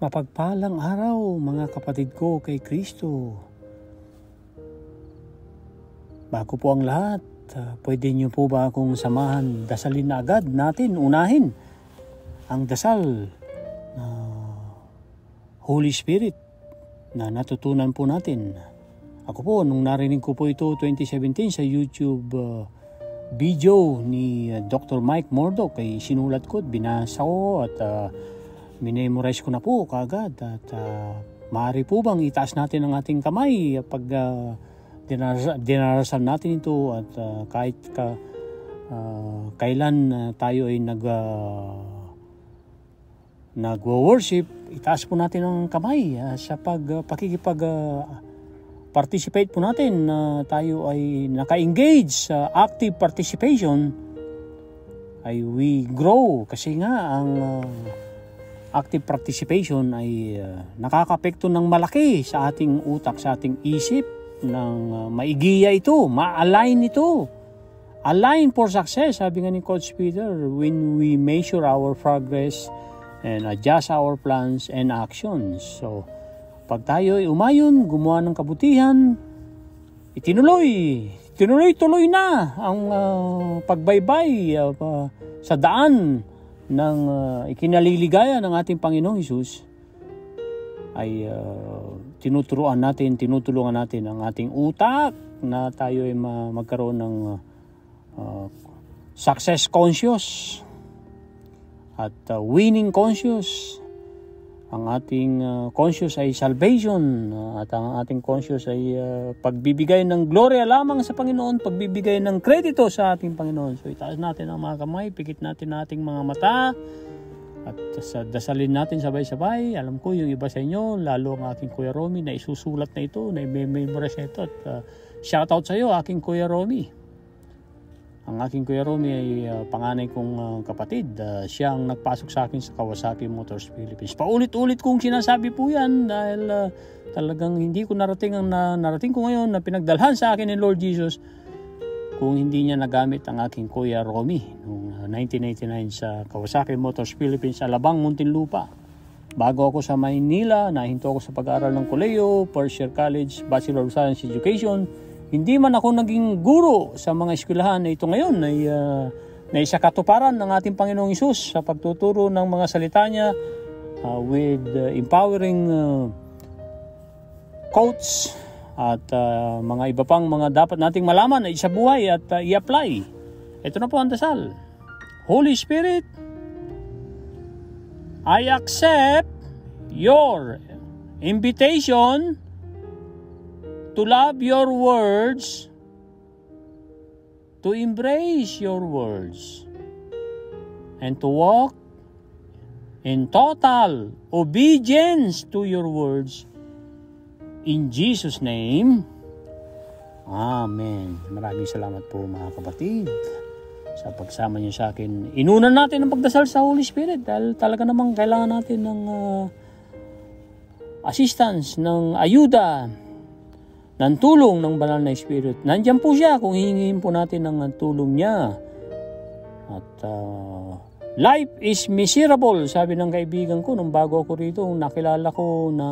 Mapagpalang araw mga kapatid ko kay Kristo. Bago po ang lahat, pwede niyo po ba akong samahan, dasalin na agad natin, unahin ang dasal na Holy Spirit na natutunan po natin. Ako po, nung narinig ko po ito 2017 sa YouTube video ni Dr. Mike Murdock, ay sinulat ko at binasa ko at minemorize ko na po kaagad. At maaari po bang itaas natin ang ating kamay pag dinarasal natin ito at kahit kailan tayo ay nagwo-worship, itaas po natin ang kamay sa participate po natin na tayo ay naka-engage sa active participation, ay we grow kasi nga ang active participation ay nakakapekto ng malaki sa ating utak, sa ating isip, ng maigiya ito, ma-align ito. Align for success, sabi nga ni Coach Peter, when we measure our progress and adjust our plans and actions. So, pag tayo ay umayon, gumawa ng kabutihan, tinuloy na ang pagbaybay sa daan ng ikinaliligaya ng ating Panginoong Hesus, ay tinutulungan natin ang ating utak na tayo ay magkaroon ng success conscious at winning conscious. Ang ating conscious ay salvation at ang ating conscious ay pagbibigay ng gloria lamang sa Panginoon, pagbibigay ng kredito sa ating Panginoon. So itaas natin ang mga kamay, pikit natin ating mga mata at dasalin natin sabay-sabay. Alam ko yung iba sa inyo, lalo ang aking Kuya Romy na isusulat na ito, na i-memorize na ito. At shoutout sa iyo, aking Kuya Romy. Ang aking Kuya Romy ay panganay kong kapatid. Siya ang nagpasok sa akin sa Kawasaki Motors Philippines. Paulit-ulit kong sinasabi po yan dahil talagang hindi ko narating ko ngayon na pinagdalhan sa akin ni Lord Jesus kung hindi niya nagamit ang aking Kuya Romy noong 1989 sa Kawasaki Motors Philippines sa Alabang, Muntinlupa. Bago ako sa Maynila, nahinto ako sa pag-aaral ng kolehiyo, First Year College, Bachelor of Science Education. Hindi man ako naging guro sa mga eskwelahan na ito ngayon ay naisakatuparan ng ating Panginoong Hesus sa pagtuturo ng mga salita niya with empowering quotes at mga iba pang mga dapat nating malaman na isa buhay at i-apply. Ito na po ang dasal. Holy Spirit, I accept your invitation to love your words, to embrace your words, and to walk in total obedience to your words. In Jesus' name, Amen. Maraming salamat po mga kapatid sa pagsama niyo sa akin. Inunan natin ang pagdasal sa Holy Spirit dahil talaga namang kailangan natin ng assistance, ng ayuda, ng tulong ng banal na Espiritu. Nandiyan po siya kung hihingin po natin ng tulong niya. At life is miserable, sabi ng kaibigan ko nung bago ako rito, nakilala ko na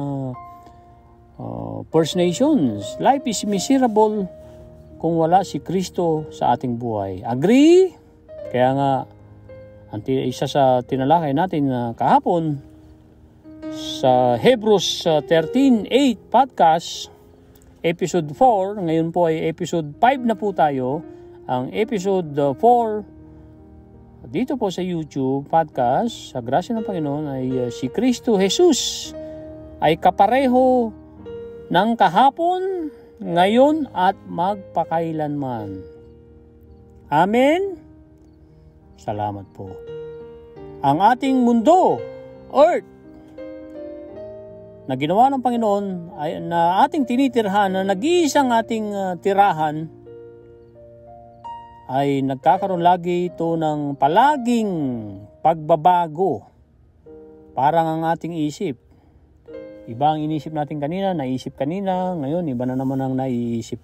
First Nations. Life is miserable kung wala si Kristo sa ating buhay. Agree? Kaya nga, isa sa tinalakay natin kahapon sa Hebrews 13:8 podcast, episode 4, ngayon po ay episode 5 na po tayo. Ang episode 4 dito po sa YouTube podcast, sa grasya ng Panginoon, ay si Kristo Jesus ay kapareho ng kahapon, ngayon at magpakailanman. Amen? Salamat po. Ang ating mundo, earth, na ginawa ng Panginoon, ay, na ating tinitirhan, na nag-iisang ating tirahan, ay nagkakaroon lagi ito ng palaging pagbabago. Parang ang ating isip. Iba ang inisip natin kanina, naisip kanina, ngayon iba na naman ang naiisip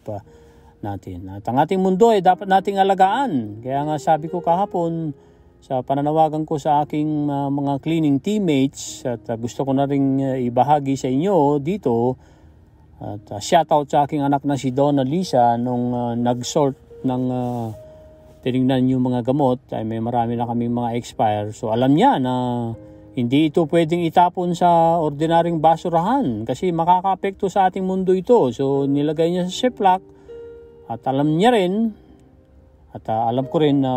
natin. At ang ating mundo ay dapat nating alagaan. Kaya nga sabi ko kahapon, sa pananawagan ko sa aking mga cleaning teammates, at gusto ko na rin ibahagi sa inyo dito. At shoutout sa aking anak na si Donna Lisa nung nag-sort ng tinignan yung mga gamot, ay may marami na kaming mga expire. So alam niya na hindi ito pwedeng itapon sa ordinaryong basurahan kasi makakaapekto sa ating mundo ito. So nilagay niya sa Ziploc, at alam niya rin at alam ko rin na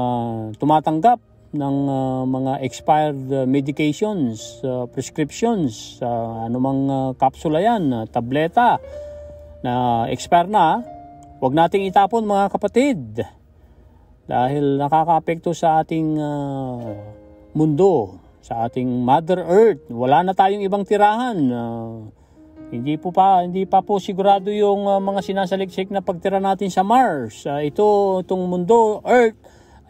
tumatanggap ng mga expired medications, prescriptions, anumang kapsula yan, tableta na expire na. Huwag nating itapon mga kapatid dahil nakakaapekto sa ating mundo, sa ating Mother Earth. Wala na tayong ibang tirahan. Hindi pa po sigurado yung mga sinasaliksik na pagtira natin sa Mars. Itong mundo, Earth,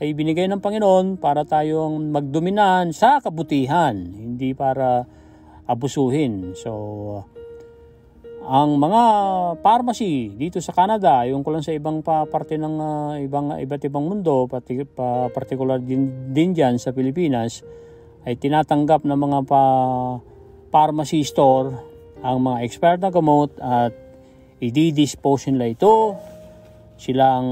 ay binigay ng Panginoon para tayong magdominan sa kabutihan, hindi para abusuhin. So, ang mga pharmacy dito sa Canada, yung ko lang sa ibang parte ng iba't ibang mundo, particular din dyan sa Pilipinas, ay tinatanggap ng mga pharmacy store ang mga expired na gamot at i-dispose nila ito. Sila ang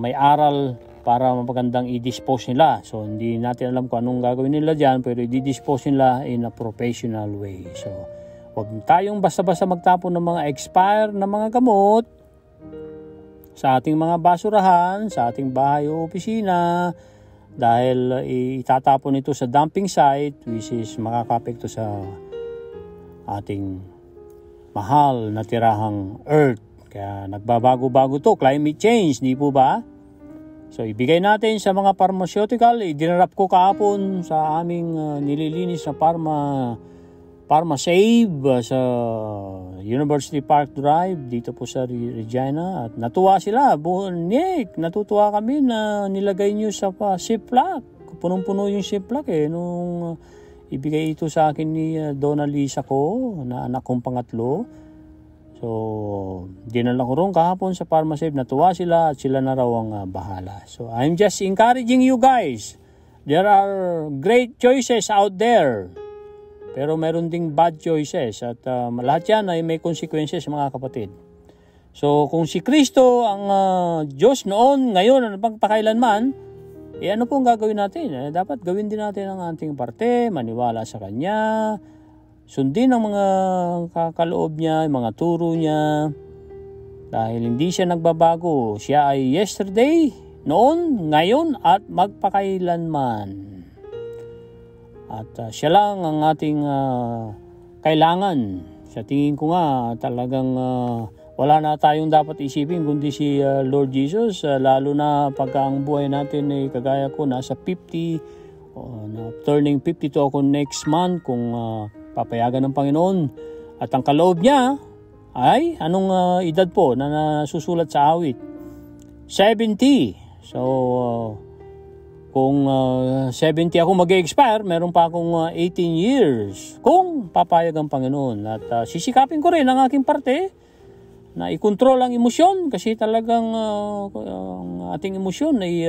may aral para mapagandang i-dispose nila. So, hindi natin alam kung anong gagawin nila dyan, pero i-dispose nila in a professional way. So, huwag tayong basta-basta magtapon ng mga expire na mga gamot sa ating mga basurahan, sa ating bahay o opisina, dahil itatapon ito sa dumping site, which is makakapekto sa ating mahal na tirahang Earth. Kaya nagbabago-bago to, climate change, di po ba? So, ibigay natin sa mga pharmaceutical. Dinarap ko kahapon sa aming nililinis na PharmaSave sa University Park Drive dito po sa Regina. At natuwa sila. Nick, natutuwa kami na nilagay nyo sa Ziploc. Punong-puno yung Ziploc nung ibigay ito sa akin ni Donna Lisa ko, na anak kong pangatlo. So, dinala ko rin kahapon sa PharmaSave. Natuwa sila at sila na raw ang bahala. So, I'm just encouraging you guys. There are great choices out there. Pero meron ding bad choices. At lahat yan ay may consequences, mga kapatid. So, kung si Kristo ang Diyos noon, ngayon, at pagpakailanman, ano pong gagawin natin? Dapat gawin din natin ang ating parte, maniwala sa Kanya, sundin ang mga kaloob niya, mga turo niya, dahil hindi siya nagbabago. Siya ay yesterday, noon, ngayon, at magpakailanman. At siya lang ang ating kailangan. Sa tingin ko nga, talagang wala na tayong dapat isipin kundi si Lord Jesus, lalo na pagka ang buhay natin ay kagaya ko, nasa 50, turning 52 ako next month kung papayagan ng Panginoon. At ang kaloob niya ay, anong edad po na nasusulat sa awit? 70. So, kung 70 ako mag-expire, meron pa akong 18 years kung papayag ang Panginoon. At sisikapin ko rin ang aking parte na i-control ang emosyon kasi talagang ang ating emosyon ay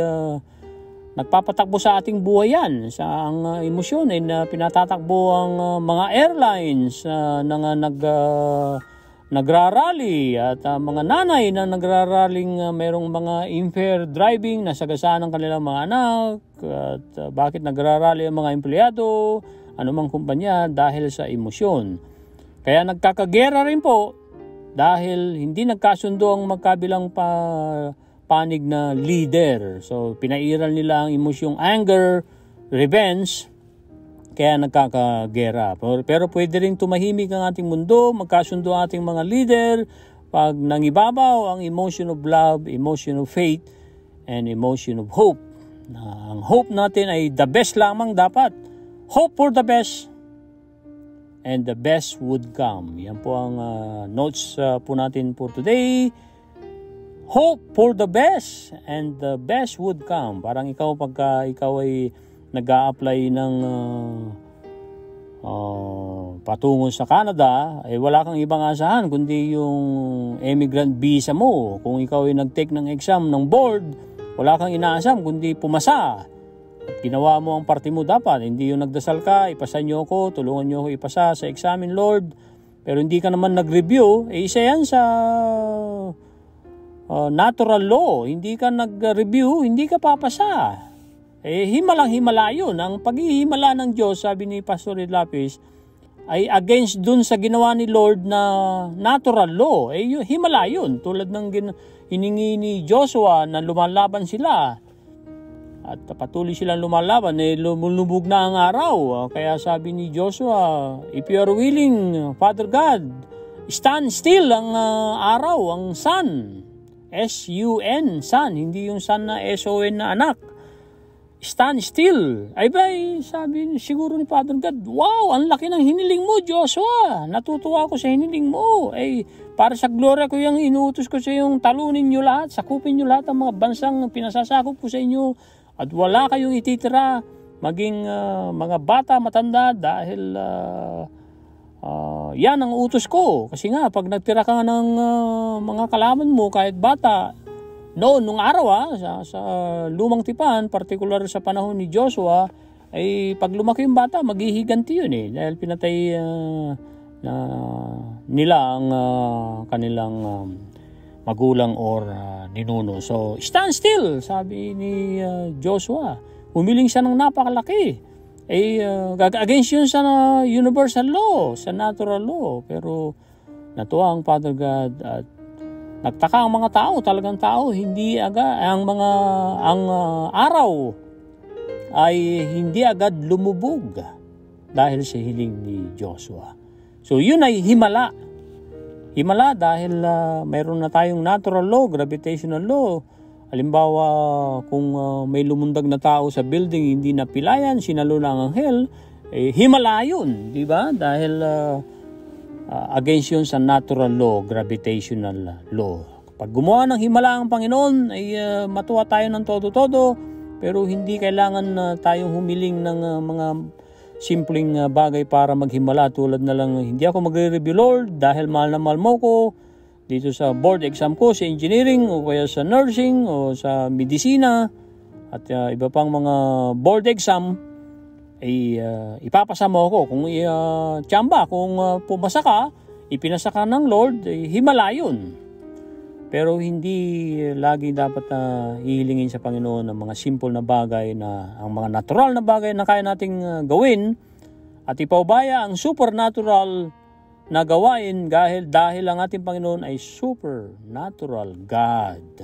nagpapatakbo sa ating buhay yan. Sa ang emosyon ay pinatatakbo ang mga airlines na nagrarally at mga nanay na nagraraling mayroong mga impaired driving na sagasaan ng kanilang mga anak. At bakit nagrarally ang mga empleyado, anumang kumpanya, dahil sa emosyon. Kaya nagkakagera rin po dahil hindi nagkasundo ang magkabilang panig na leader. So, pinairal nila ang emosyong anger, revenge, kaya nagkakagera. Pero pwede rin tumahimik ang ating mundo, magkasundo ang ating mga leader, pag nangibabaw ang emotion of love, emotion of faith, and emotion of hope. Ang hope natin ay the best lamang dapat. Hope for the best, and the best would come. Yan po ang notes po natin for today. Hope for the best, and the best would come. Parang ikaw, pagka ikaw ay nag-a-apply ng patungo sa Canada, wala kang ibang asahan kundi yung immigrant visa mo. Kung ikaw ay nag-take ng exam ng board, wala kang inaasam kundi pumasa. Ginawa mo ang parte mo dapat. Hindi yung nagdasal ka, ipasa niyo ako, tulungan niyo ako ipasa sa examen, Lord. Pero hindi ka naman nag-review, isa yan sa natural law. Hindi ka nag-review, hindi ka papasa. Himalang-himala yun. Ang paghihimala ng Diyos, sabi ni Pastor Ed Lapis, ay against dun sa ginawa ni Lord na natural law. Himala yun. Tulad ng hiningi ni Joshua na lumalaban sila. At patuloy silang lumalaban, lumubog na ang araw. Kaya sabi ni Joshua, if you are willing, Father God, stand still ang araw, ang sun. S-U-N, sun. Hindi yung sun na S-O-N na anak. Stand still. Sabi siguro ni Father God, wow, ang laki ng hiniling mo, Joshua. Natutuwa ako sa hiniling mo. Para sa gloria ko yung inuutos ko sa yung talunin nyo lahat, sakupin nyo lahat ang mga bansang pinasasakop ko sa inyo. At wala kayong ititira, maging mga bata, matanda, dahil yan ang utos ko. Kasi nga, pag nagtira ka ng mga kalaban mo, kahit bata, nung araw sa lumang tipan, particular sa panahon ni Joshua, ay pag lumaki yung bata, maghihiganti yun dahil pinatay nila ang kanilang magulang or ninuno. So, stand still, sabi ni Joshua. Humiling siya ng napakalaki. Against yun sa universal law, sa natural law. Pero natuwa ang Father God at nagtaka ang mga tao, talagang tao, hindi agad, ang araw ay hindi agad lumubog dahil sa hiling ni Joshua. So, yun ay himala. Himala dahil mayroon na tayong natural law, gravitational law. Halimbawa, kung may lumundag na tao sa building, hindi napilayan, sinalo ng anghel, himala yun, di ba? Dahil against yun sa natural law, gravitational law. Pag gumawa ng himala ang Panginoon, ay matuwa tayo ng todo-todo, pero hindi kailangan tayong humiling ng mga simpleng bagay para maghimala, tulad na lang, hindi ako magre-review, Lord, dahil mahal na mahal mo ko dito sa board exam ko sa engineering o kaya sa nursing o sa medisina at iba pang mga board exam, ipapasa mo ako. Kung tiyamba, kung pumasa ka, ipinasa ka ng Lord, himala yun. Pero hindi lagi dapat hihilingin sa Panginoon ang mga simple na bagay, na ang mga natural na bagay na kaya nating gawin, at ipaubaya ang supernatural na gawain dahil ang ating Panginoon ay supernatural God.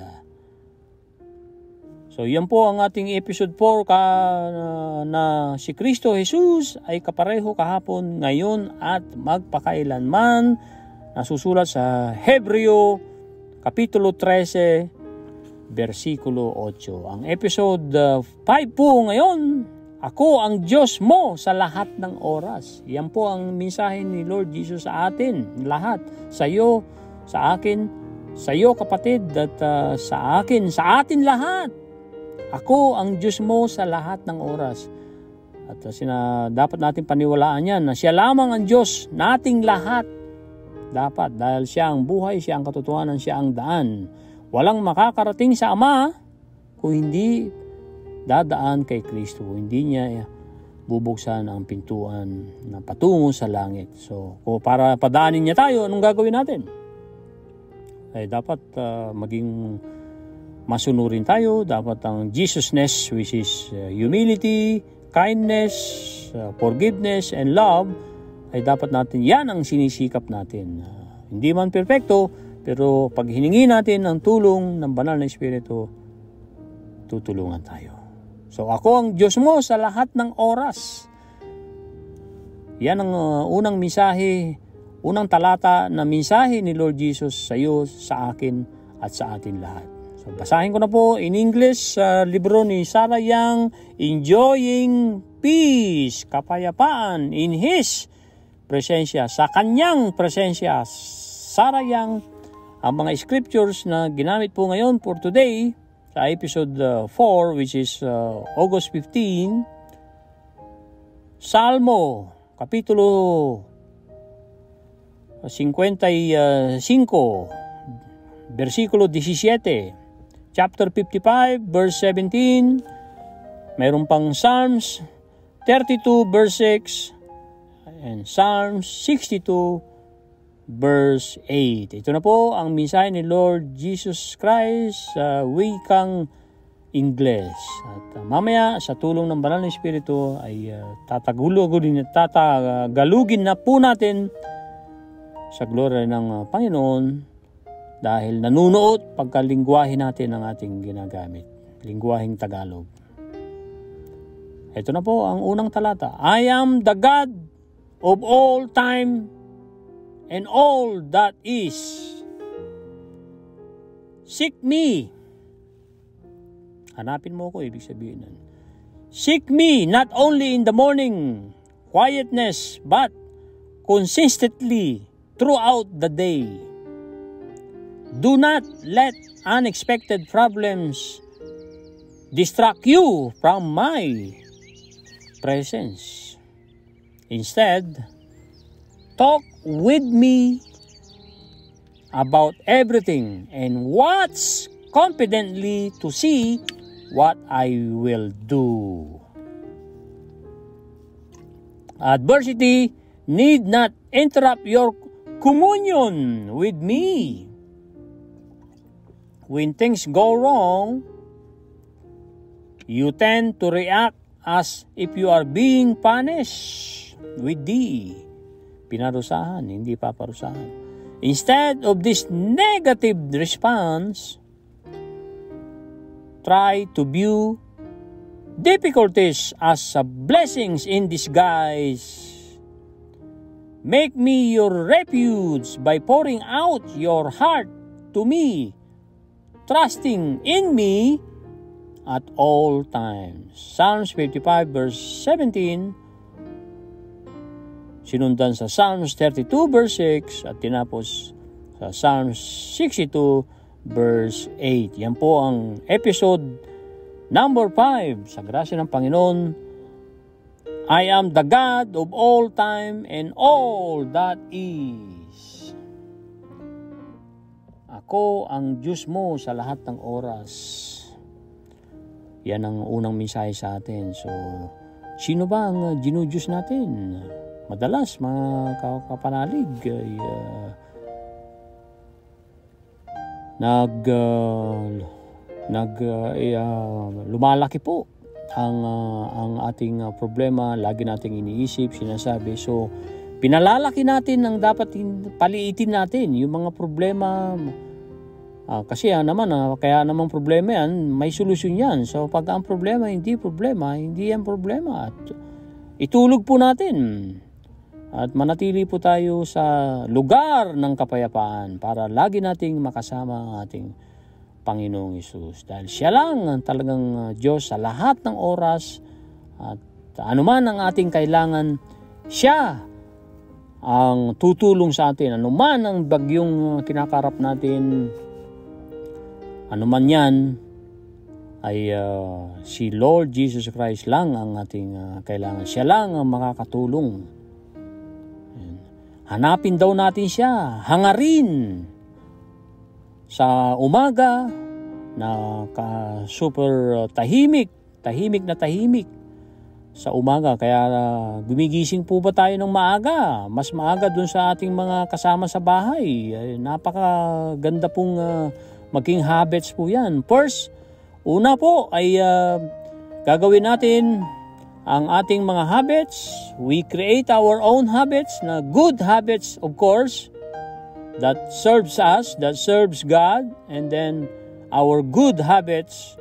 So yan po ang ating episode 4 na si Kristo Jesus ay kapareho kahapon, ngayon at magpakailanman, nasusulat sa Hebreo Kapitulo 13, versikulo 8. Ang episode 5 po ngayon, ako ang Diyos mo sa lahat ng oras. Yan po ang mensahe ni Lord Jesus sa atin, lahat. Sa iyo, sa akin, sa iyo kapatid, at sa akin, sa atin lahat. Ako ang Diyos mo sa lahat ng oras. At dapat natin paniwalaan yan, na siya lamang ang Diyos nating lahat. Dapat, dahil siya ang buhay, siya ang katotohanan, siya ang daan. Walang makakarating sa Ama kung hindi dadaan kay Kristo. Hindi niya bubuksan ang pintuan na patungo sa langit. So, para padaanin niya tayo, anong gagawin natin? Dapat maging masunurin tayo. Dapat ang Jesusness, which is humility, kindness, forgiveness, and love, ay dapat natin, yan ang sinisikap natin. Hindi man perfecto, pero pag hiningi natin ang tulong ng banal na Espiritu, tutulungan tayo. So ako ang Diyos mo sa lahat ng oras. Yan ang unang mensahe, unang talata na mensahe ni Lord Jesus sa iyo, sa akin, at sa atin lahat. So basahin ko na po in English sa libro ni Sarah Young, Enjoying Peace, kapayapaan in His presensya, sa kanyang presensya. Sarah Young, ang mga scriptures na ginamit po ngayon for today sa episode 4, which is August 15, Salmo Kapitulo 55, versikulo 17, chapter 55, verse 17, mayroon pang Psalms 32 verse 6 and Psalms 62 verse 8. Ito na po ang mensahe ni Lord Jesus Christ sa wikang Ingles. At mamaya sa tulong ng Banal na Espiritu ay tatagalugin na po natin sa gloria ng Panginoon dahil nanunuot pagkalingwahe natin ang ating ginagamit. Lingwaheng Tagalog. Ito na po ang unang talata. I am the God of all time and all that is. Seek me. Hanapin mo ko, ibig sabihin nun. Seek me not only in the morning, quietness, but consistently throughout the day. Do not let unexpected problems distract you from my presence. Instead, talk with me about everything and watch confidently to see what I will do. Adversity need not interrupt your communion with me. When things go wrong, you tend to react as if you are being punished with thee. Pinarusahan, hindi paparusahan. Instead of this negative response, try to view difficulties as blessings in disguise. Make me your refuge by pouring out your heart to me, trusting in me at all times. Psalms 55 verse 17, sinundan sa Psalms 32 verse 6 at tinapos sa Psalms 62 verse 8. Yan po ang episode number 5. Sa grasya ng Panginoon, I am the God of all time and all that is. Ako ang Diyos mo sa lahat ng oras. Yan ang unang mensahe sa atin. So, sino ba ang dinudiyos natin? Madalas, mga kapanalig ay lumalaki po ang ating problema. Lagi nating iniisip, sinasabi. So, pinalalaki natin ang dapat paliitin natin yung mga problema. Kasi kaya naman problema yan, may solusyon yan. So, pag ang problema, hindi yan problema. At itulog po natin. At manatili po tayo sa lugar ng kapayapaan para lagi nating makasama ang ating Panginoong Hesus. Dahil siya lang ang talagang Diyos sa lahat ng oras at anuman ang ating kailangan, siya ang tutulong sa atin. Anuman ang bagyong kinakarap natin, anuman yan, ay si Lord Jesus Christ lang ang ating kailangan. Siya lang ang makakatulong. Hanapin daw natin siya, hangarin sa umaga na super tahimik sa umaga. Kaya gumigising po ba tayo ng maaga? Mas maaga dun sa ating mga kasama sa bahay. Napakaganda pong maging habits po yan. First, una po ay gagawin natin ang ating mga habits. We create our own habits, na good habits of course, that serves us, that serves God, and then our good habits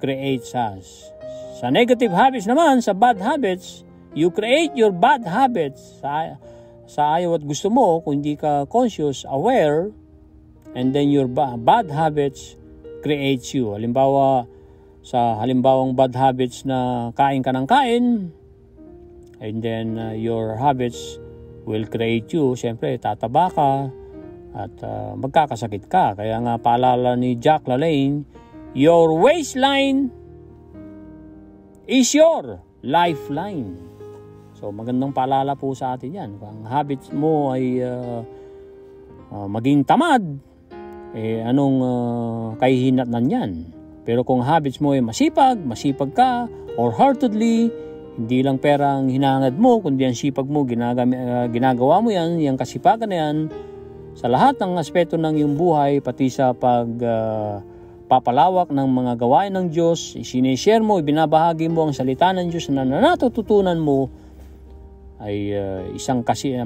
creates us. Sa negative habits naman, sa bad habits, you create your bad habits. Sa ayaw at gusto mo, kung hindi ka conscious, aware, and then your bad habits creates you. Halimbawang bad habits na kain ka ng kain, and then your habits will create you. Siyempre, tataba ka at magkakasakit ka. Kaya nga paalala ni Jack LaLanne, your waistline is your lifeline. So magandang paalala po sa atin yan. Kung ang habits mo ay maging tamad, anong kahihinatnan yan? Pero kung habits mo ay masipag ka, or heartedly, hindi lang pera ang hinahangad mo, kundi ang sipag mo, ginagawa mo yan, yung kasipagan na yan, sa lahat ng aspeto ng iyong buhay, pati sa papalawak ng mga gawain ng Diyos, sinishare mo, ibinabahagi mo ang salita ng Diyos na natututunan mo, ay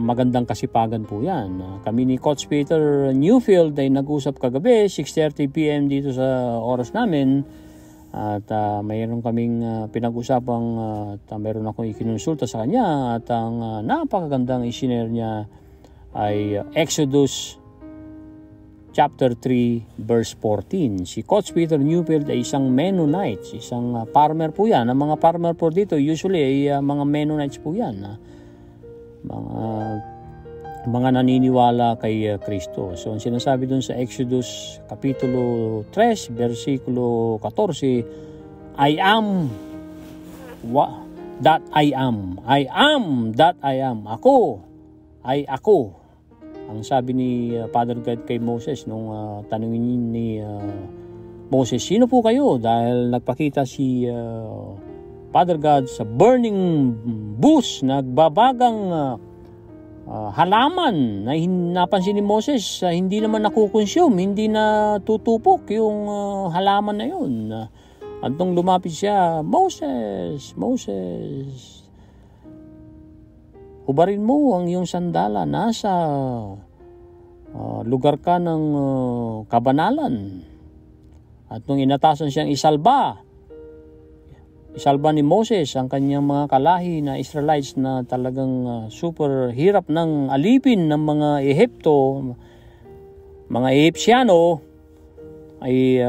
magandang kasipagan po yan. Kami ni Coach Peter Newfield ay nag-usap kagabi, 6:30 p.m. dito sa oras namin. At mayroon kaming pinag-usapang mayroon akong ikinonsulta sa kanya at ang napakagandang isinare niya ay Exodus chapter 3 verse 14. Si Coach Peter Newfield ay isang Mennonite, isang farmer po yan. Ang mga farmer po dito usually ay mga Mennonites po yan. Mga naniniwala kay Kristo. So ang sinasabi dun sa Exodus kapitulo 3 versikulo 14, I am that I am. I am that I am. Ako ay ako. Ang sabi ni Father God kay Moses nung tanungin ni Moses, sino po kayo? Dahil nagpakita si Father God sa burning bush, nagbabagang halaman na napansin ni Moses, hindi naman nakukonsume, hindi na tutupok yung halaman na yun. At nung lumapit siya, Moses, hubarin mo ang iyong sandala, nasa lugar ka ng kabanalan. At nung inatasan siyang isalba ni Moses ang kanyang mga kalahi na Israelites na talagang super hirap ng alipin ng mga Ehipto, mga Egyptiano, ay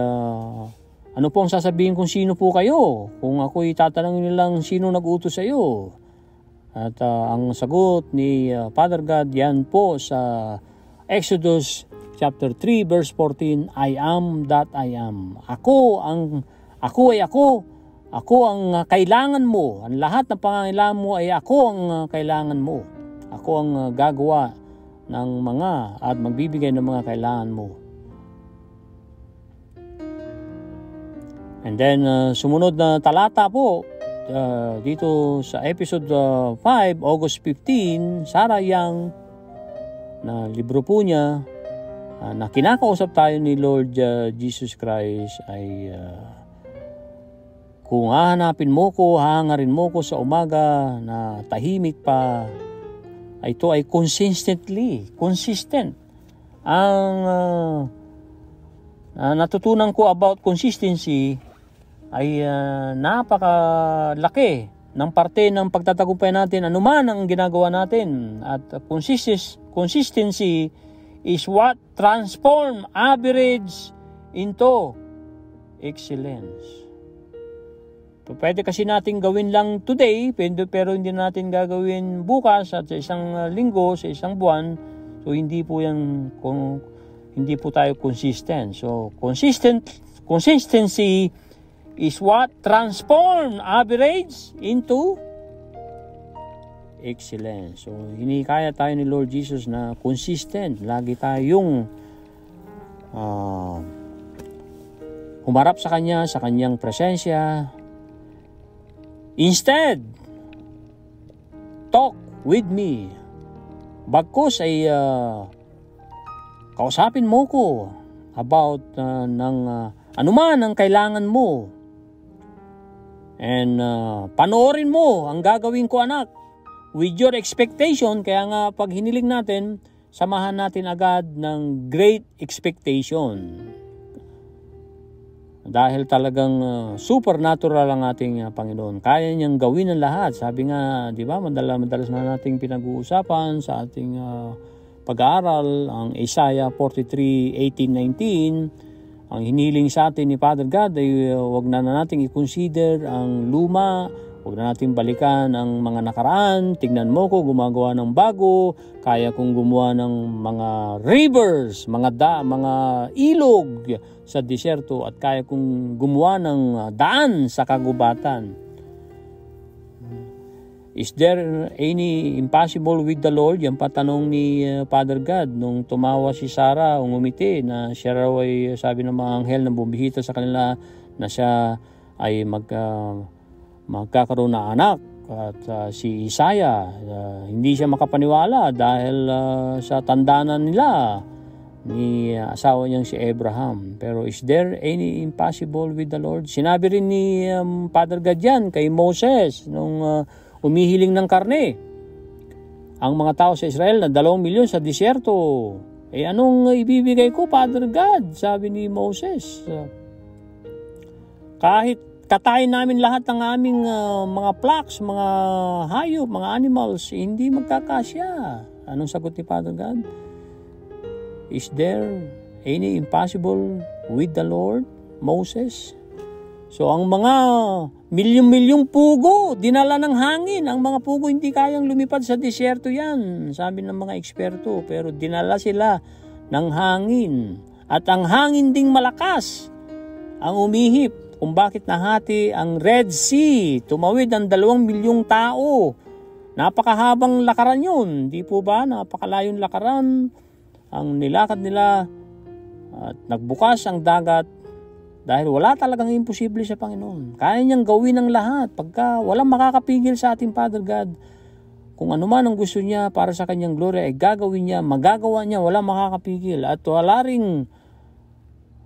ano po ang sasabihin kung sino po kayo? Kung ako'y tatanungin nilang sino nag-utos sa iyo? At ang sagot ni Father God, yan po sa Exodus chapter 3 verse 14, I am that I am. Ako ay ako. Ako ang kailangan mo. Ang lahat ng pangangailangan mo ay ako ang kailangan mo. Ako ang gagawa ng mga at magbibigay ng mga kailangan mo. And then sumunod na talata po dito sa episode 5, August 15, Sarah Young, na libro po niya na kinakausap tayo ni Lord Jesus Christ ay kung hahanapin mo ko, hahangarin mo ko sa umaga na tahimik pa, ito ay consistent. Ang natutunan ko about consistency ay napakalaki ng parte ng pagtatagumpay natin anuman ang ginagawa natin. At consistency is what transform average into excellence. Pwede kasi natin gawin lang today, pero hindi natin gagawin bukas at sa isang linggo, sa isang buwan. So hindi po tayo consistent. So consistency is what transform average into excellence. So hinikaya tayo ni Lord Jesus na consistent. Lagi tayong humarap sa Kanya, sa Kanyang presensya. Instead, talk with me. Bagkus ay kausapin mo ko about anuman ang kailangan mo. And panoorin mo ang gagawin ko, anak, with your expectation. Kaya nga pag hiniling natin, samahan natin agad ng great expectation. Dahil talagang supernatural ang ating Panginoon. Kaya niyang gawin ang lahat. Sabi nga, di ba, madalas na nating pinag-uusapan sa ating pag-aaral, ang Isaiah 43:18-19. Ang hiniling sa atin ni Father God ay wag na nating i-consider ang luma, wag na nating balikan ang mga nakaraan. Tignan mo ko, gumagawa ng bago, kaya kong gumawa ng mga rivers, mga ilog sa disyerto, at kaya kong gumawa ng daan sa kagubatan. Is there any impossible with the Lord? Yan patanong ni Father God nung tumawa si Sarah, umumiti na siya raw ay, sabi ng mga anghel na bumibisita sa kanila, na siya ay magkakaroon na anak. At si Isaiah, hindi siya makapaniwala dahil sa tandaanan nila ni asawa niyang si Abraham. Pero is there any impossible with the Lord? Sinabi rin ni Father God yan kay Moses nung umihiling ng karne. Ang mga tao sa Israel na 2 milyon sa disyerto. Anong ibibigay ko, Father God? Sabi ni Moses. Kahit katayin namin lahat ng aming mga flocks, mga hayop, mga animals, hindi magkakasya. Anong sagot ni Father God? Is there any impossible with the Lord, Moses? So ang mga milyong-milyong pugo, dinala ng hangin. Ang mga pugo hindi kayang lumipad sa disyerto yan, sabi ng mga eksperto. Pero dinala sila ng hangin. At ang hangin ding malakas ang umihip. Kung bakit nahati ang Red Sea, tumawid ang 2 milyong tao. Napakahabang lakaran yun, di po ba? Napakalayong lakaran ang nilakad nila at nagbukas ang dagat dahil wala talagang imposible sa Panginoon. Kaya niyang gawin ang lahat pagka walang makakapigil sa ating Father God. Kung ano man ang gusto niya para sa kanyang glory ay gagawin niya, magagawa niya, walang makakapigil at wala ring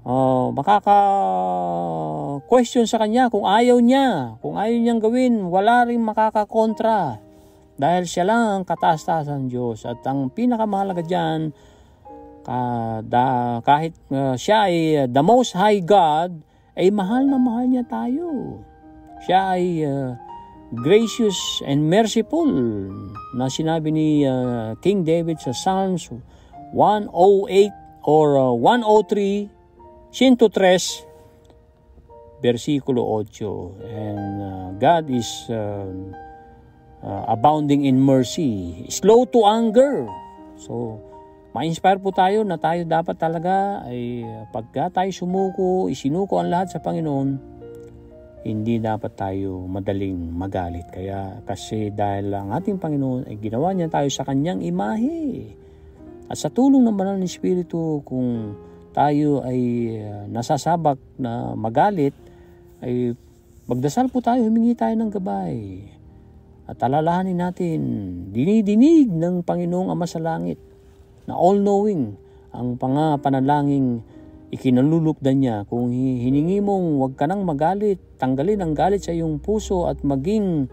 makaka-question sa kanya kung ayaw niya. Kung ayaw niyang gawin, wala rin makakakontra. Dahil siya lang ang kataas-taasan Diyos. At ang pinakamahalaga dyan, kahit siya ay the Most High God, ay mahal na mahal niya tayo. Siya ay gracious and merciful na sinabi ni King David sa Psalms 108 or 103 103, versikulo 8. And God is abounding in mercy, slow to anger. So, ma-inspire po tayo na tayo dapat talaga ay pagka tayo sumuko, isinuko ang lahat sa Panginoon, hindi dapat tayo madaling magalit. Kasi dahil ang ating Panginoon ay ginawa niya tayo sa kanyang imahe. At sa tulong ng Banal na Espiritu, kung tayo ay nasasabak na magalit, ay magdasal po tayo, humingi tayo ng gabay. At alalahanin natin, dinidinig ng Panginoong Ama sa langit, na all-knowing, ang panalangin ikinalulukdan niya. Kung hiningi mong huwag ka nang magalit, tanggalin ang galit sa iyong puso at maging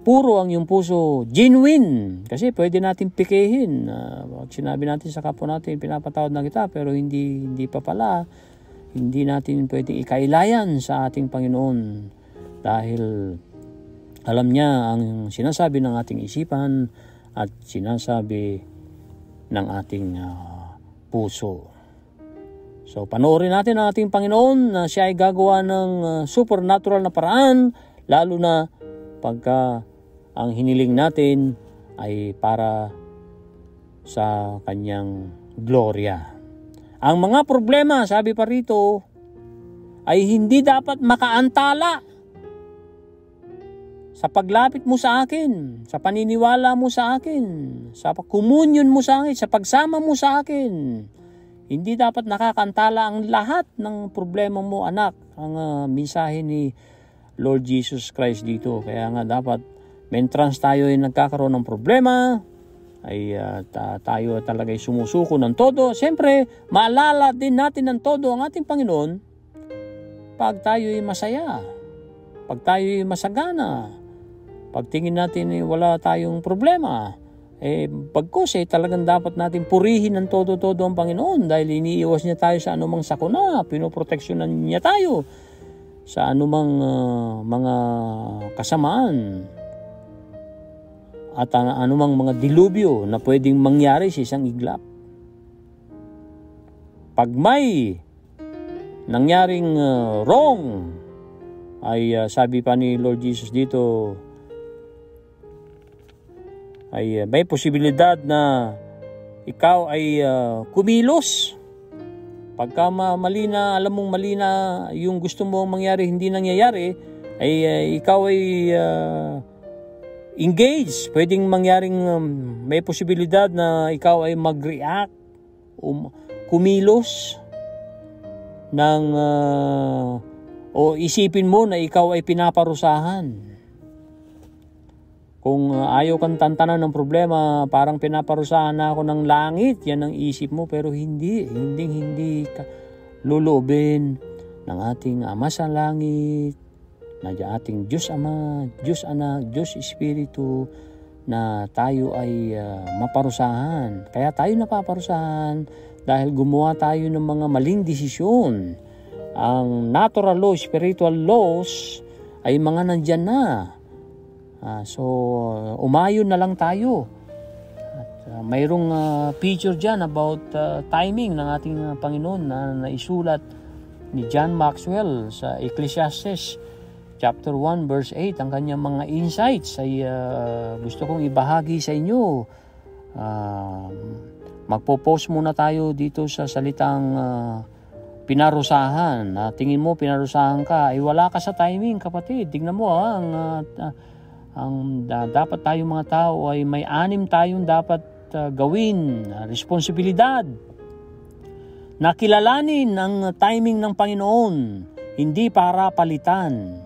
puro ang iyong puso, genuine. Kasi pwede natin pikehin. Sinabi natin sa kapwa natin, pinapatawad na kita, pero hindi pa pala. Hindi natin pwedeng ikailayan sa ating Panginoon. Dahil alam niya ang sinasabi ng ating isipan at sinasabi ng ating puso. So panoorin natin ang ating Panginoon na siya ay gagawa ng supernatural na paraan, lalo na pagka ang hiniling natin ay para sa kanyang gloria. Ang mga problema, sabi pa rito, ay hindi dapat makaantala sa paglapit mo sa akin, sa paniniwala mo sa akin, sa communion mo sa akin, sa pagsama mo sa akin. Hindi dapat nakakantala ang lahat ng problema mo, anak. Ang mensahe ni Lord Jesus Christ dito. Kaya nga dapat, mentrans tayo ay nagkakaroon ng problema, ay tayo talaga ay sumusuko ng todo. Siyempre, maalala din natin ng todo ang ating Panginoon pag tayo ay masaya, pag tayo ay masagana, pag tingin natin ay wala tayong problema. Pagkos talagang dapat natin purihin ng todo-todo ang Panginoon dahil iniiwas niya tayo sa anumang sakuna, pinoproteksyonan niya tayo sa anumang mga kasamaan at anumang mga dilubyo na pwedeng mangyari sa isang iglap. Pag may nangyaring wrong, ay sabi pa ni Lord Jesus dito, ay may posibilidad na ikaw ay kumilos. Pagka mali na, alam mong mali na yung gusto mo mangyari, hindi nangyayari, ay ikaw ay engage. Pwedeng mangyaring may posibilidad na ikaw ay mag-react, kumilos. o isipin mo na ikaw ay pinaparusahan. Kung ayaw kang tantanan ng problema, parang pinaparusahan na ako ng langit, yan ang isip mo, pero hindi ka lulubin ng ating Ama sa langit, na ating Diyos Ama, Diyos Anak, Diyos Espiritu, na tayo ay maparusahan. Kaya tayo napaparusahan dahil gumawa tayo ng mga maling desisyon. Ang natural law, spiritual laws ay mga nandyan na. So, umayon na lang tayo. At mayroong picture dyan about timing ng ating Panginoon na naisulat ni John Maxwell sa Ecclesiastes chapter 1 verse 8. Ang kanyang mga insights ay gusto kong ibahagi sa inyo. Magpo-post muna tayo dito sa salitang pinarusahan. Tingin mo pinarusahan ka, ay wala ka sa timing, kapatid. Tingnan mo dapat tayong mga tao ay may 6 tayong dapat gawin, responsibilidad. Nakilalanin ang timing ng Panginoon, hindi para palitan.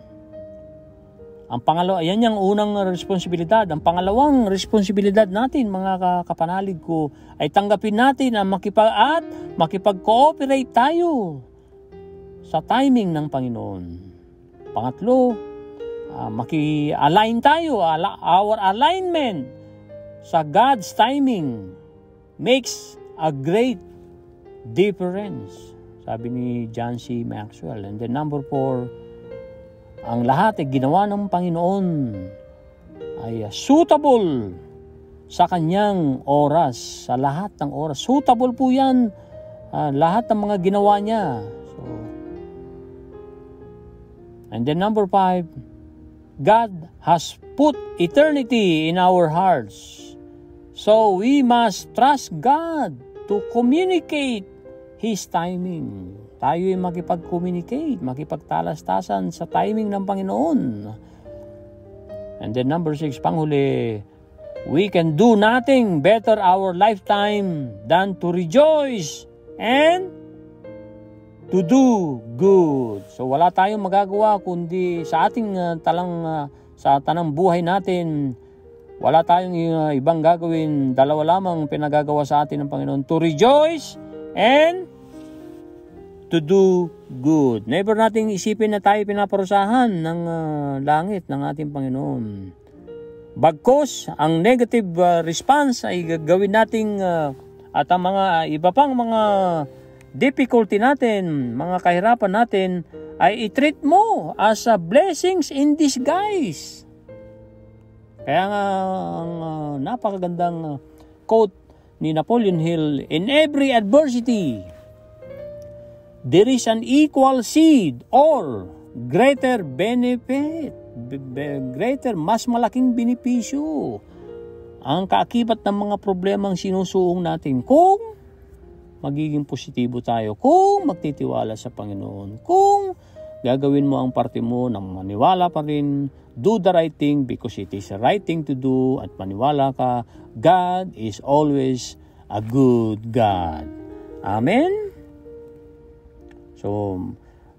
Ang pangalawa, yan yung unang responsibilidad. Ang pangalawang responsibilidad natin, mga kapanalig ko, ay tanggapin natin ang makipag-cooperate tayo sa timing ng Panginoon. Pangatlo, maki-align tayo. Our alignment sa God's timing makes a great difference, sabi ni John C. Maxwell. And then number 4, ang lahat ay ginawa ng Panginoon ay suitable sa kanyang oras, sa lahat ng oras. Suitable po yan, lahat ng mga ginawa niya. And then number 5, God has put eternity in our hearts. So we must trust God to communicate His timing. Tayo ay makipag-communicate, makipagtalastasan sa timing ng Panginoon. And then number 6, panghuli, we can do nothing better our lifetime than to rejoice and to do good. So wala tayong magagawa kundi sa ating sa tanang buhay natin, wala tayong ibang gagawin. Dalawa lamang pinagagawa sa atin ng Panginoon: to rejoice and to do good. Never nating isipin na tayo pinaparusahan ng langit ng ating Panginoon. Bagkus, ang negative response ay gagawin nating at ang mga iba pang mga difficulty natin, mga kahirapan natin, ay i-treat mo as a blessings in disguise. Kaya nga ang napakagandang quote ni Napoleon Hill, in every adversity, there is an equal seed or greater benefit, mas malaking benepisyo ang kaakibat ng mga problemang sinusuong natin kung magiging positibo tayo, kung magtitiwala sa Panginoon, kung gagawin mo ang parte mo ng maniwala pa rin, do the right thing because it is the right thing to do, at maniwala ka, God is always a good God. Amen? So,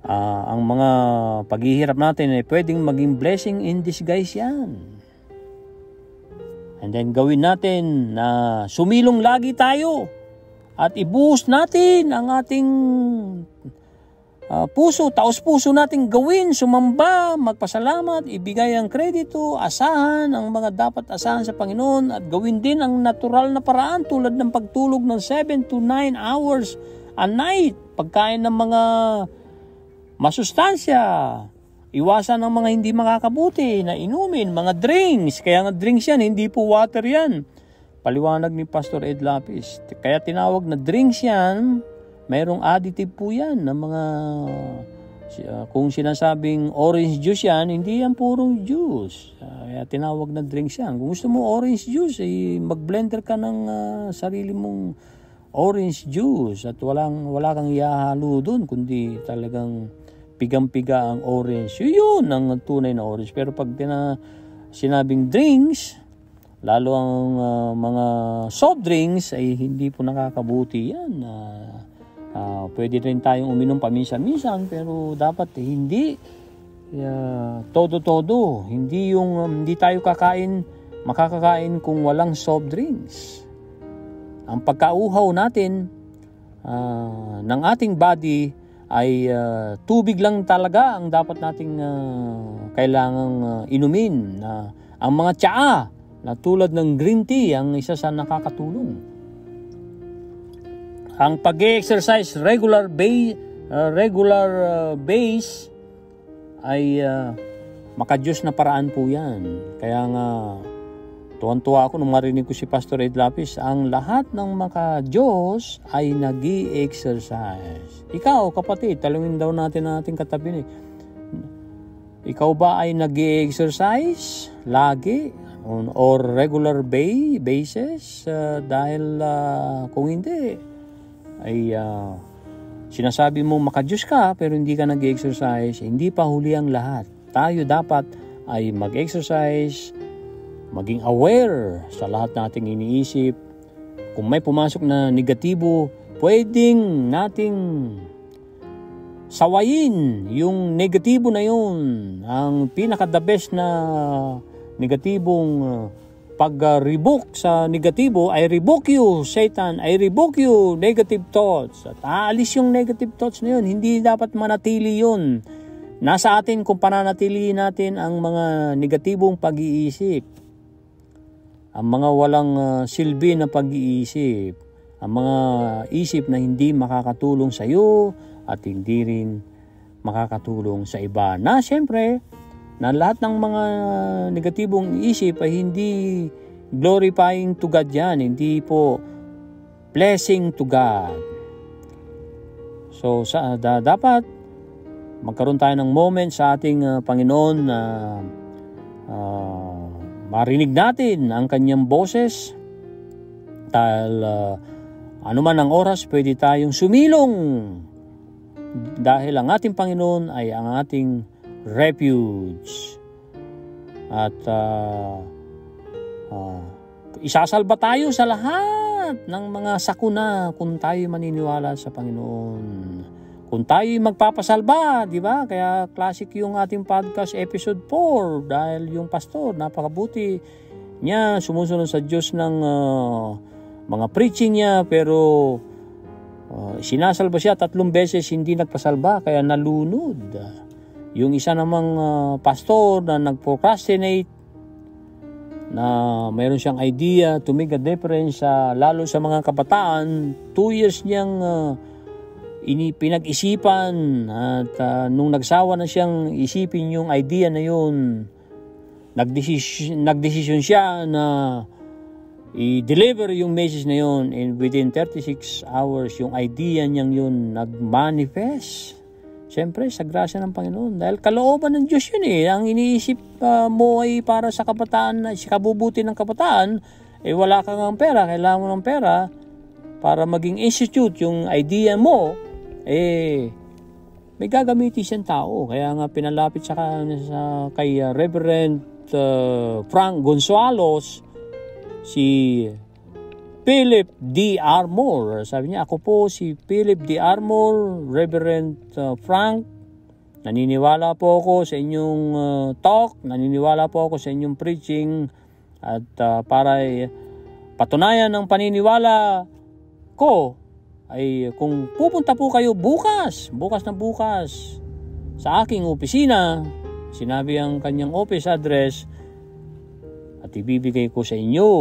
ang mga paghihirap natin ay pwedeng maging blessing in disguise yan. And then gawin natin na sumilong lagi tayo at ibuhos natin ang ating puso, taos-puso nating gawin, sumamba, magpasalamat, ibigay ang kredito, asahan ang mga dapat asahan sa Panginoon, at gawin din ang natural na paraan tulad ng pagtulog ng 7 to 9 hours a night, pagkain ng mga masustansya, iwasan ng mga hindi makakabuti na inumin, mga drinks. Kaya nga drinks yan, hindi po water yan. Paliwanag ni Pastor Ed Lapis. Kaya tinawag na drinks yan, mayroong additive po yan ng mga, kung sinasabing orange juice yan, hindi yan purong juice. Kaya tinawag na drinks yan. Kung gusto mo orange juice, mag-blender ka ng sarili mong orange juice at wala kang ihahalo doon, kundi talagang pigang-piga ang orange. Yun ang tunay na orange. Pero pag sinabing drinks, lalo ang mga soft drinks, ay hindi po nakakabuti yan. Pwede rin tayong uminom paminsan-minsan, pero dapat hindi todo-todo. Hindi tayo makakakain kung walang soft drinks. Ang pagkauhaw natin ng ating body ay tubig lang talaga ang dapat nating kailangang inumin. Ang mga tsaa na tulad ng green tea ang isa sa nakakatulong. Ang pag-exercise regular base ay makadyos na paraan po yan. Kaya nga tuwan-tuwa ako nung marinig ko si Pastor Ed Lapis, ang lahat ng maka-Diyos ay nag-i-exercise. Ikaw, kapatid, talungin daw natin ang ating katabi. Ikaw ba ay nag-i-exercise lagi or regular basis? Dahil kung hindi, ay sinasabi mo maka-Diyos ka pero hindi ka nag-i-exercise, hindi pa huli ang lahat. Tayo dapat ay mag-exercise, maging aware sa lahat nating iniisip. Kung may pumasok na negatibo, pwedeng nating sawayin yung negatibo na yun. Ang pinaka-the best na negatibong pag-rebuke sa negatibo, I rebuke you, Satan, I rebuke you, negative thoughts. At aalis yung negative thoughts na yun. Hindi dapat manatili yun. Nasa atin kung pananatilihin natin ang mga negatibong pag-iisip, ang mga walang silbi na pag-iisip, ang mga isip na hindi makakatulong sa iyo at hindi rin makakatulong sa iba. Na siyempre, na lahat ng mga negatibong isip ay hindi glorifying to God yan, hindi po blessing to God. So dapat magkaroon tayo ng moment sa ating Panginoon na marinig natin ang kanyang boses. Dahil anuman ang oras, pwede tayong sumilong. Dahil ang ating Panginoon ay ang ating refuge. At isasalba tayo sa lahat ng mga sakuna kung tayo maniniwala sa Panginoon. Kung tayo magpapasalba, di ba? Kaya classic yung ating podcast episode 4 dahil yung pastor, napakabuti niya, sumusunod sa Diyos ng mga preaching niya, pero sinasalba siya 3 beses, hindi nagpasalba, kaya nalunod. Yung isa namang pastor na nag-procrastinate, na mayroon siyang idea to make a difference lalo sa mga kabataan, 2 years niyang pinag-isipan at nung nagsawa na siyang isipin yung idea na yun, nagdesisyon siya na i-deliver yung message na yun, and within 36 hours yung idea niyang yun nag-manifest. Siyempre sa grasya ng Panginoon, dahil kalooban ng Diyos yun ang iniisip mo ay para sa kabataan, sa kabubuti ng kabataan, wala kang ang pera, kailangan mo ng pera para maging institute yung idea mo, may gagamitin siyang tao. Kaya nga pinalapit kay Reverend Frank Gonzales si Philip D. Armour. Sabi niya, ako po si Philip D. Armour, Reverend Frank. Naniniwala po ako sa inyong talk, naniniwala po ako sa inyong preaching, at para patunayan ng paniniwala ko, ay kung pupunta po kayo bukas sa aking opisina, sinabi ang kanyang office address, at ibibigay ko sa inyo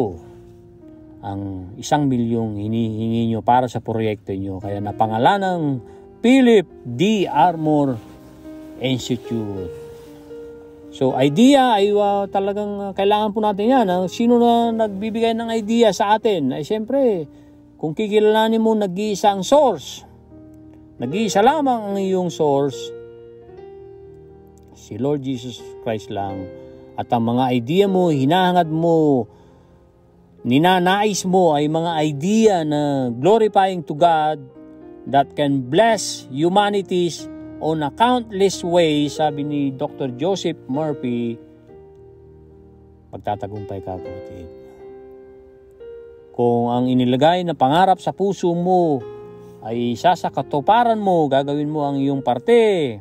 ang 1 milyong hinihingi nyo para sa proyekto nyo. Kaya napangalan ng Philip D. Armour Institute. So idea ay talagang kailangan po natin yan. Sino na nagbibigay ng idea sa atin? Ay siyempre, kung kikilalanin mo nag-iisa ang source, nag-iisa lamang ang iyong source, si Lord Jesus Christ lang. At ang mga idea mo, hinahangad mo, ninanais mo ay mga idea na glorifying to God that can bless humanities on a countless ways. Sabi ni Dr. Joseph Murphy, magtatagumpay ka, kapatid. Kung ang inilagay na pangarap sa puso mo ay isa sa katuparan mo, gagawin mo ang iyong parte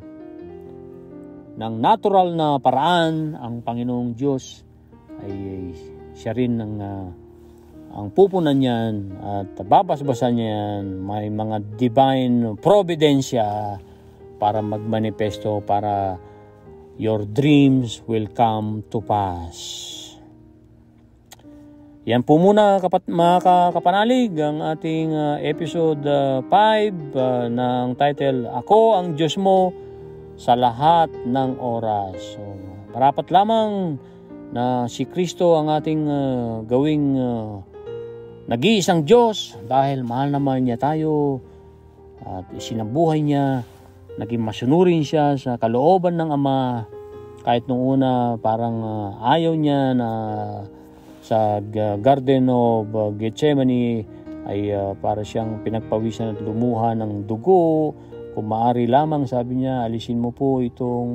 ng natural na paraan. Ang Panginoong Diyos ay siya rin ang pupunan niyan at babasbasan niyan. May mga divine providensya para magmanifesto, para your dreams will come to pass. Yan po muna mga kapanalig ang ating episode 5 ng title, Ako ang Diyos mo sa lahat ng oras. So, marapat lamang na si Kristo ang ating gawing nag-iisang Diyos dahil mahal naman niya tayo at isinabuhay niya, naging masunurin siya sa kalooban ng Ama kahit nung una parang ayaw niya na sa Garden of Gethsemane ay para siyang pinagpawisan at lumuha ng dugo. Kung maaari lamang, sabi niya, alisin mo po itong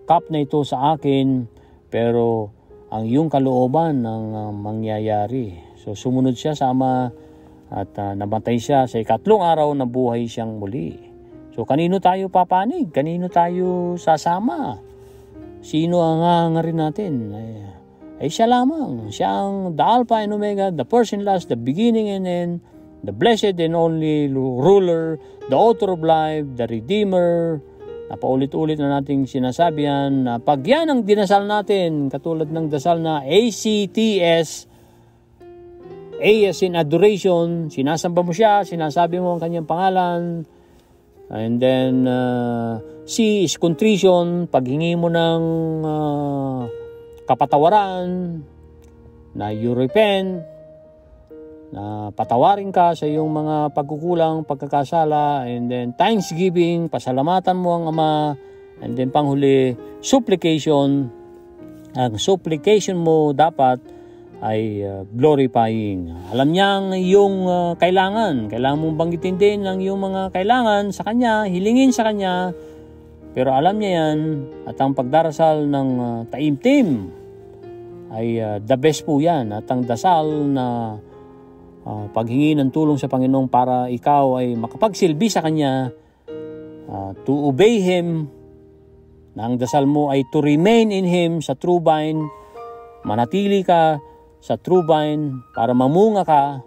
cup na ito sa akin, pero ang iyong kalooban ang mangyayari. So sumunod siya sa Ama at namatay siya. Sa ikatlong araw na buhay siyang muli. So kanino tayo papanig? Kanino tayo sasama? Sino ang hangarin natin? Ay siya lamang. Siya ang the Alpha and Omega, the first and last, the beginning and end, the blessed and only ruler, the author of life, the Redeemer. Napaulit-ulit na nating sinasabi yan na pag yan ang dinasal natin, katulad ng dasal na ACTS, A as in adoration, sinasamba mo siya, sinasabi mo ang kanyang pangalan, and then C is contrition, paghingi mo ng kapatawaran, na you repent, na patawarin ka sa iyong mga pagkukulang, pagkakasala, and then thanksgiving, pasalamatan mo ang Ama, and then panghuli, supplication. Ang supplication mo dapat ay glorifying. Alam niya ang iyong kailangan mong banggitin din ang iyong mga kailangan sa Kanya, hilingin sa Kanya, pero alam niya yan, at ang pagdarasal ng taimtim ay the best po yan. At ang dasal na paghingi ng tulong sa Panginoon para ikaw ay makapagsilbi sa Kanya, to obey Him, na ang dasal mo ay to remain in Him sa true vine, manatili ka sa true vine para mamunga ka,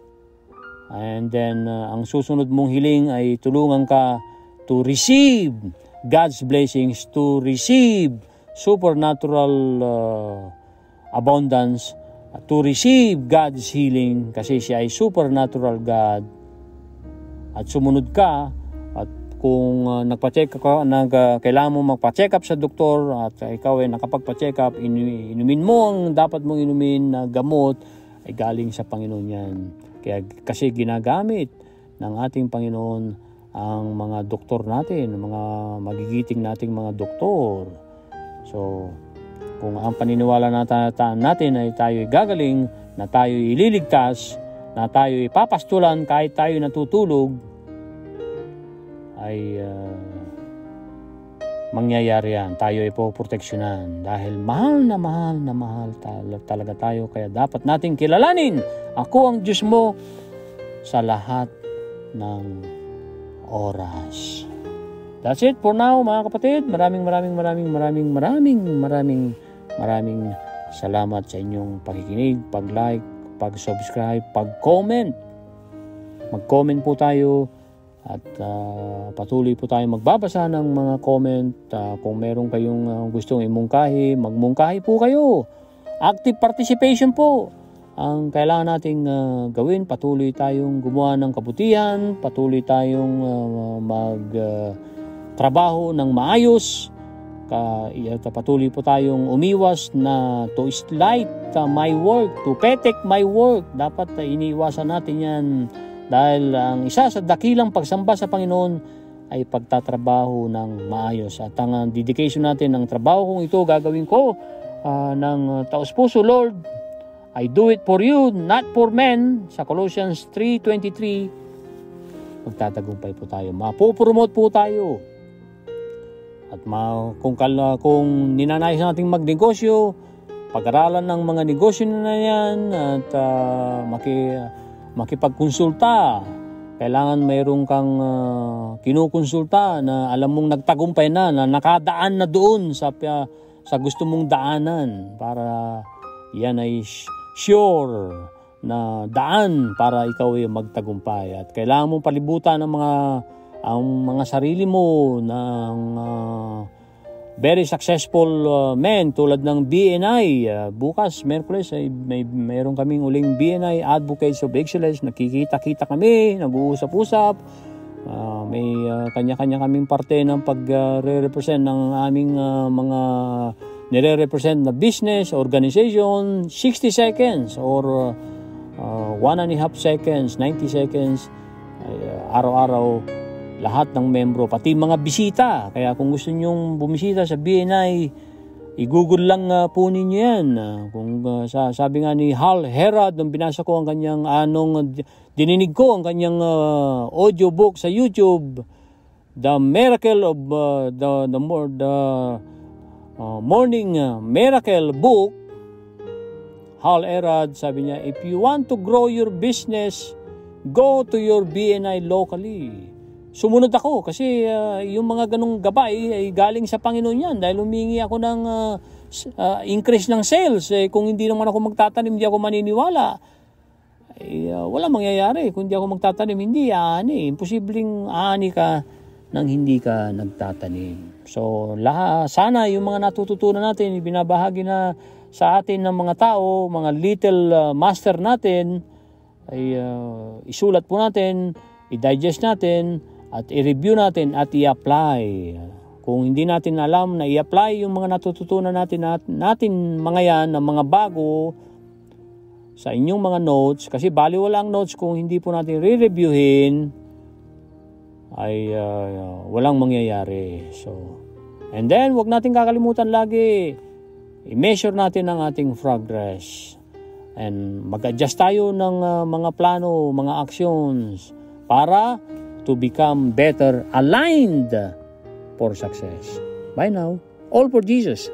and then ang susunod mong hiling ay tulungan ka to receive God's blessings, to receive supernatural abundance, to receive God's healing kasi siya ay supernatural God. At sumunod ka, at kung nagpa-check ka, kailangan mo magpa-check up sa doktor at ikaw ay nakapagpa-check up, inumin mo ang dapat mong inumin na gamot, ay galing sa Panginoon yan. Kaya kasi ginagamit ng ating Panginoon ang mga doktor natin, mga magigiting nating mga doktor. So, kung ang paniniwala natin ay tayo gagaling, na tayo ililigtas, na tayo ipapastulan kahit tayo natutulog, ay mangyayari yan. Tayo ay poproteksyonan dahil mahal na mahal talaga tayo. Kaya dapat nating kilalanin, ako ang Diyos mo sa lahat ng oras. That's it for now, mga kapatid. Maraming salamat sa inyong pakikinig, pag-like, pag-subscribe, pag-comment. Mag-comment po tayo at patuloy po tayo magbabasa ng mga comment. Kung meron kayong gustong imungkahi, magmungkahi po kayo. Active participation po ang kailangan nating gawin. Patuloy tayong gumawa ng kabutihan, patuloy tayong magtrabaho ng maayos. Patuloy po tayong umiwas na to slight my work, to petek my work. Dapat iniiwasan natin yan dahil ang isa sa dakilang pagsamba sa Panginoon ay pagtatrabaho ng maayos. At ang dedication natin ng trabaho kong ito gagawin ko ng taos-puso, Lord, I do it for you, not for men. Sa Colossians 3:23, magtatagumpay po tayo. Mapopromote po tayo. At kung ninanais nating magnegosyo, pag-aralan ng mga negosyo na yan at makipagkonsulta kailangan mayroon kang kinukonsulta na alam mong nagtagumpay na nakadaan na doon sa gusto mong daanan, para yan ay sure na daan para ikaw ay magtagumpay. At kailangan mong palibutan ang mga sarili mo ng very successful men tulad ng BNI. Bukas, Merkules, ay mayroon kaming uling BNI Advocates of Excellence. Nakikita-kita kami, nag-uusap-usap. May kanya-kanya kaming parte ng pag-represent ng aming mga nire-represent na business, organization. 60 seconds or 1.5 seconds, 90 seconds, araw-araw. Lahat ng membro, pati mga bisita. Kaya kung gusto nyong bumisita sa BNI, i-google lang po ninyo yan. Kung sabi nga ni Hal Herod, nung binasa ko ang kanyang dininig ko ang kanyang audiobook sa YouTube, The Miracle of the Morning Miracle Book, Hal Herod, sabi niya, if you want to grow your business, go to your BNI locally. Sumunod ako kasi yung mga ganong gabay ay galing sa Panginoon yan, dahil humingi ako ng increase ng sales. Kung hindi naman ako magtatanim, hindi ako maniniwala. Wala mangyayari. Kung hindi ako magtatanim, hindi aani. Imposibleng aani ka nang hindi ka nagtatanim. So sana yung mga natututunan natin, binabahagi na sa atin ng mga tao, mga little master natin, ay isulat po natin, i-digest natin, at i-review natin at i-apply. Kung hindi natin alam na i-apply yung mga natututunan natin mga yan, ng mga bago sa inyong mga notes, kasi baliwala ang notes kung hindi po natin re-reviewin, ay walang mangyayari. And then, wag natin kakalimutan lagi, i-measure natin ang ating progress. And mag-adjust tayo ng mga plano, mga actions, para to become better aligned for success. Bye now. All for Jesus.